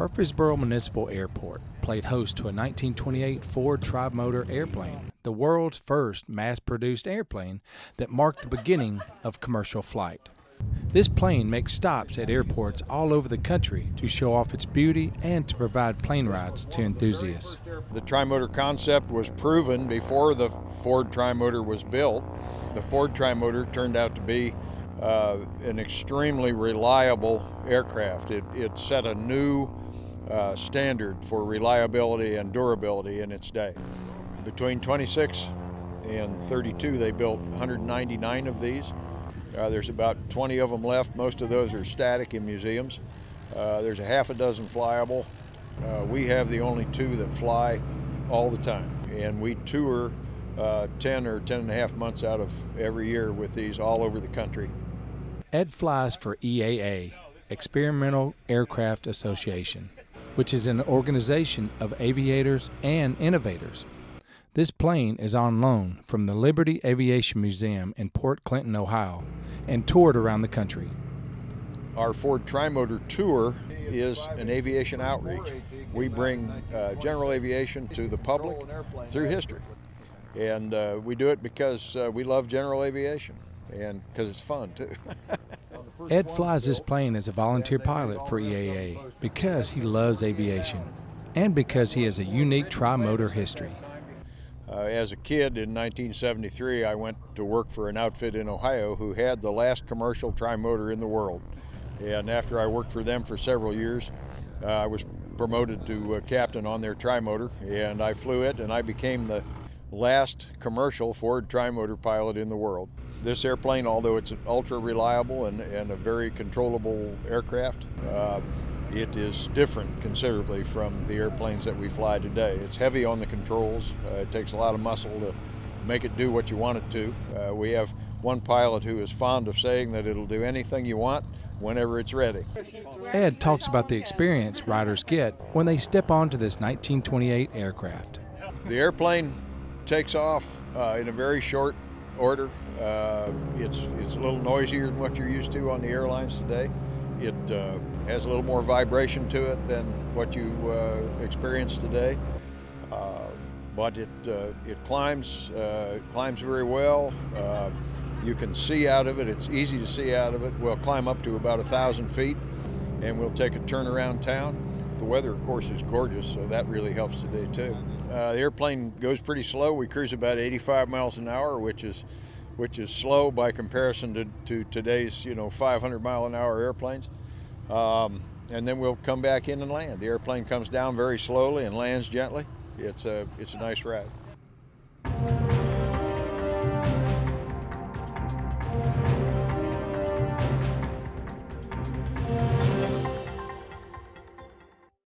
Murfreesboro Municipal Airport played host to a 1928 Ford tri-motor airplane, the world's first mass-produced airplane that marked the beginning of commercial flight. This plane makes stops at airports all over the country to show off its beauty and to provide plane rides to enthusiasts. The tri-motor concept was proven before the Ford tri-motor was built. The Ford tri-motor turned out to be an extremely reliable aircraft. It set a new standard for reliability and durability in its day. Between 26 and 32, they built 199 of these. There's about 20 of them left. Most of those are static in museums. There's a half a dozen flyable. We have the only two that fly all the time, and we tour 10 or 10 and a half months out of every year with these all over the country. Ed flies for EAA, Experimental Aircraft Association, which is an organization of aviators and innovators. This plane is on loan from the Liberty Aviation Museum in Port Clinton, Ohio, and toured around the country. Our Ford Tri-Motor Tour is an aviation outreach. We bring general aviation to the public through history. And we do it because we love general aviation and because it's fun too. Ed flies this plane as a volunteer pilot for EAA because he loves aviation and because he has a unique tri-motor history. As a kid in 1973, I went to work for an outfit in Ohio who had the last commercial tri-motor in the world. And after I worked for them for several years, I was promoted to captain on their tri-motor, and I flew it, and I became the last commercial Ford tri-motor pilot in the world. This airplane, although it's ultra reliable and a very controllable aircraft, it is different considerably from the airplanes that we fly today. It's heavy on the controls. It takes a lot of muscle to make it do what you want it to. We have one pilot who is fond of saying that it'll do anything you want whenever it's ready. Ed talks about the experience riders get when they step onto this 1928 aircraft. The airplane takes off in a very short order. It's a little noisier than what you're used to on the airlines today. It has a little more vibration to it than what you experience today. But it climbs very well. You can see out of it. It's easy to see out of it. We'll climb up to about 1,000 feet, and we'll take a turn around town. The weather, of course, is gorgeous, so that really helps today too. The airplane goes pretty slow. We cruise about 85 miles an hour, which is slow by comparison to today's 500-mile-an-hour airplanes. And then we'll come back in and land. The airplane comes down very slowly and lands gently. It's a nice ride.